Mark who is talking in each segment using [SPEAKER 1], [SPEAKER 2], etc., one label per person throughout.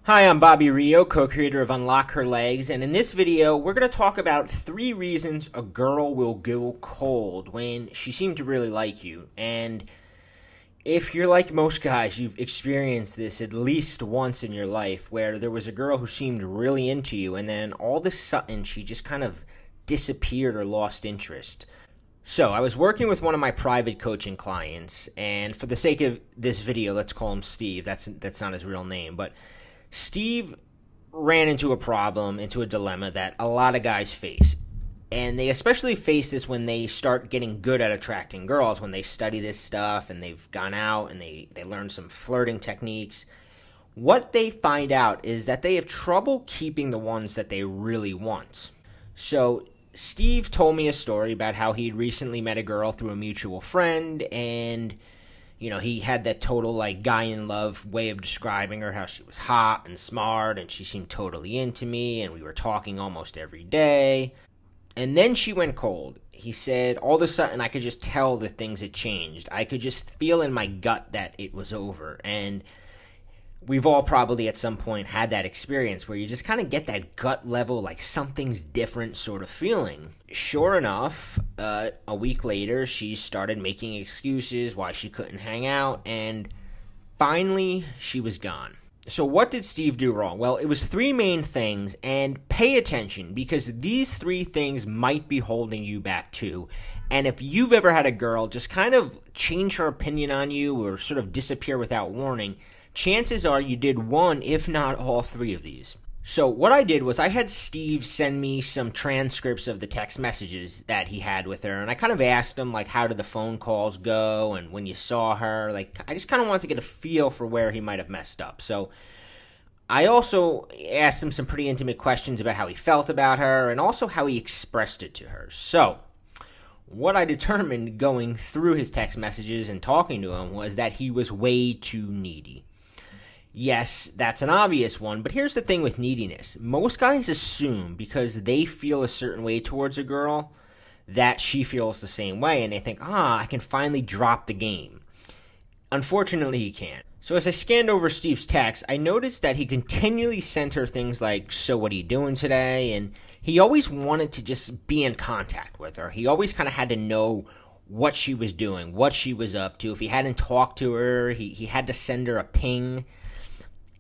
[SPEAKER 1] Hi, I'm Bobby Rio, co-creator of Unlock Her Legs, and in this video, we're going to talk about 3 reasons a girl will go cold when she seemed to really like you. And if you're like most guys, you've experienced this at least once in your life, where there was a girl who seemed really into you, and then all of a sudden, she just kind of disappeared or lost interest. So, I was working with one of my private coaching clients, and for the sake of this video, let's call him Steve. That's not his real name, but Steve ran into a problem, into a dilemma that a lot of guys face. And they especially face this when they start getting good at attracting girls, when they study this stuff and they've gone out and they learn some flirting techniques. What they find out is that they have trouble keeping the ones that they really want. So Steve told me a story about how he'd recently met a girl through a mutual friend, and he had that total, guy in love way of describing her, how she was hot and smart, and she seemed totally into me, and we were talking almost every day. And then she went cold. He said, all of a sudden, I could just tell that things had changed. I could just feel in my gut that it was over. And we've all probably at some point had that experience where you just kind of get that gut level, like something's different sort of feeling. Sure enough, a week later, she started making excuses why she couldn't hang out, and finally, she was gone. So what did Steve do wrong? Well, it was 3 main things, and pay attention, because these 3 things might be holding you back too. And if you've ever had a girl just kind of change her opinion on you or sort of disappear without warning, chances are you did one, if not all 3 of these. So what I did was I had Steve send me some transcripts of the text messages that he had with her, and I kind of asked him, how did the phone calls go, and when you saw her, I just kind of wanted to get a feel for where he might have messed up. So I also asked him some pretty intimate questions about how he felt about her, and also how he expressed it to her. So what I determined going through his text messages and talking to him was that he was way too needy. Yes, that's an obvious one, but here's the thing with neediness. Most guys assume because they feel a certain way towards a girl that she feels the same way, and they think, I can finally drop the game. Unfortunately, he can't. So as I scanned over Steve's text, I noticed that he continually sent her things like, so what are you doing today? And he always wanted to just be in contact with her. He always kind of had to know what she was doing, what she was up to. If he hadn't talked to her, he had to send her a ping.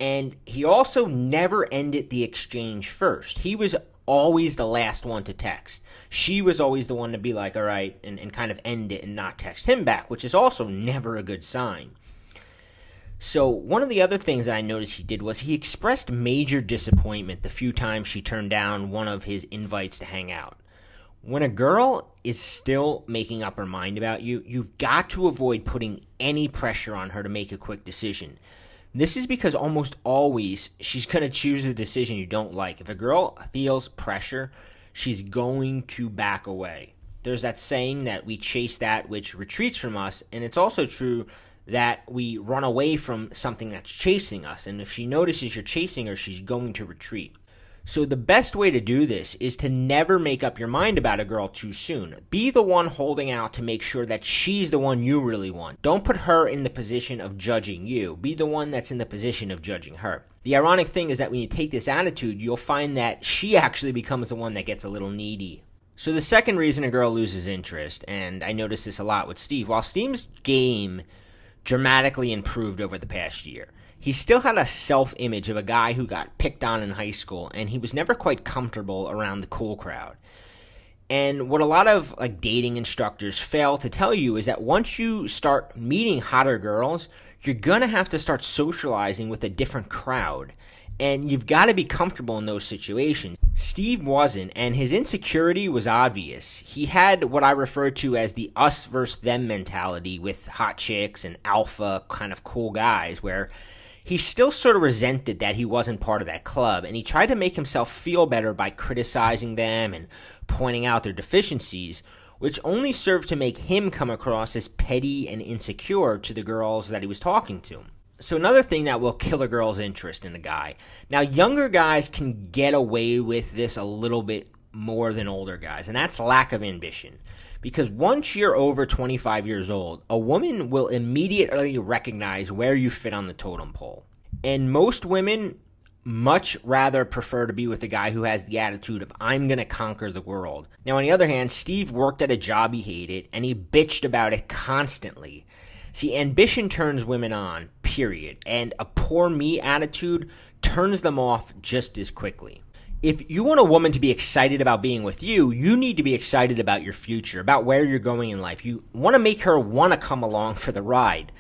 [SPEAKER 1] And he also never ended the exchange first. He was always the last one to text. She was always the one to be like, all right, and kind of end it and not text him back, which is also never a good sign. So one of the other things that I noticed he did was he expressed major disappointment the few times she turned down one of his invites to hang out. When a girl is still making up her mind about you, you've got to avoid putting any pressure on her to make a quick decision. This is because almost always she's going to choose a decision you don't like. If a girl feels pressure, she's going to back away. There's that saying that we chase that which retreats from us, and it's also true that we run away from something that's chasing us. And if she notices you're chasing her, she's going to retreat. So the best way to do this is to never make up your mind about a girl too soon. Be the one holding out to make sure that she's the one you really want. Don't put her in the position of judging you. Be the one that's in the position of judging her. The ironic thing is that when you take this attitude, you'll find that she actually becomes the one that gets a little needy. So the second reason a girl loses interest, and I noticed this a lot with Steve, while Steve's game dramatically improved over the past year, he still had a self-image of a guy who got picked on in high school, and he was never quite comfortable around the cool crowd. And what a lot of dating instructors fail to tell you is that once you start meeting hotter girls, you're going to have to start socializing with a different crowd. And you've got to be comfortable in those situations. Steve wasn't, and his insecurity was obvious. He had what I refer to as the us versus them mentality with hot chicks and alpha kind of cool guys, where he still sort of resented that he wasn't part of that club, and he tried to make himself feel better by criticizing them and pointing out their deficiencies, which only served to make him come across as petty and insecure to the girls that he was talking to. So another thing that will kill a girl's interest in a guy. Now, younger guys can get away with this a little bit more than older guys, and that's lack of ambition. Because once you're over 25 years old, a woman will immediately recognize where you fit on the totem pole. And most women much rather prefer to be with a guy who has the attitude of, I'm going to conquer the world. Now, on the other hand, Steve worked at a job he hated, and he bitched about it constantly. See, ambition turns women on, period, and a poor me attitude turns them off just as quickly. If you want a woman to be excited about being with you, you need to be excited about your future, about where you're going in life. You want to make her want to come along for the ride.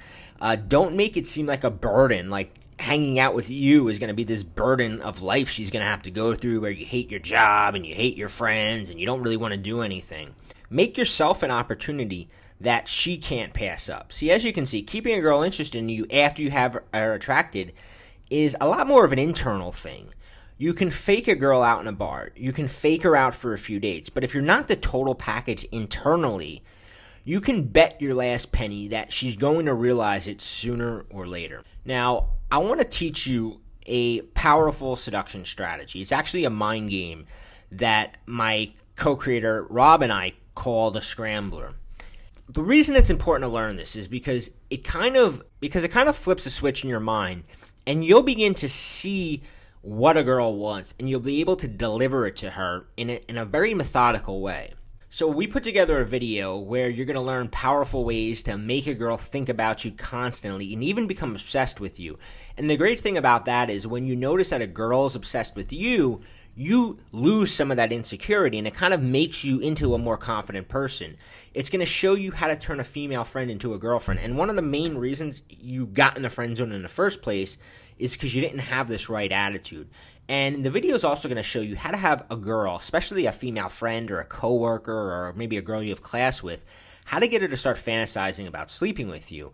[SPEAKER 1] Don't make it seem like a burden, like hanging out with you is going to be this burden of life she's going to have to go through, where you hate your job and you hate your friends and you don't really want to do anything. Make yourself an opportunity that she can't pass up. See, as you can see, keeping a girl interested in you after you have her attracted is a lot more of an internal thing. You can fake a girl out in a bar. You can fake her out for a few dates. But if you're not the total package internally, you can bet your last penny that she's going to realize it sooner or later. Now, I want to teach you a powerful seduction strategy. It's actually a mind game that my co-creator Rob and I call the Scrambler. The reason it's important to learn this is because it kind of flips a switch in your mind, and you'll begin to see what a girl wants, and you'll be able to deliver it to her in a very methodical way. So we put together a video where you're going to learn powerful ways to make a girl think about you constantly and even become obsessed with you. And the great thing about that is when you notice that a girl's obsessed with you, you lose some of that insecurity, and it kind of makes you into a more confident person. It's going to show you how to turn a female friend into a girlfriend. And one of the main reasons you got in the friend zone in the first place is because you didn't have this right attitude. And the video is also going to show you how to have a girl, especially a female friend or a coworker or maybe a girl you have class with, how to get her to start fantasizing about sleeping with you.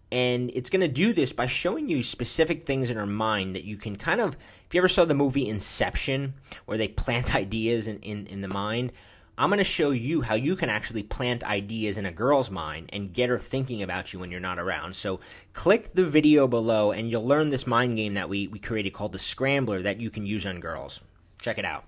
[SPEAKER 1] And it's going to do this by showing you specific things in her mind that you can kind of, if you ever saw the movie Inception, where they plant ideas in the mind, I'm going to show you how you can actually plant ideas in a girl's mind and get her thinking about you when you're not around. So click the video below and you'll learn this mind game that we created called the Scrambler that you can use on girls. Check it out.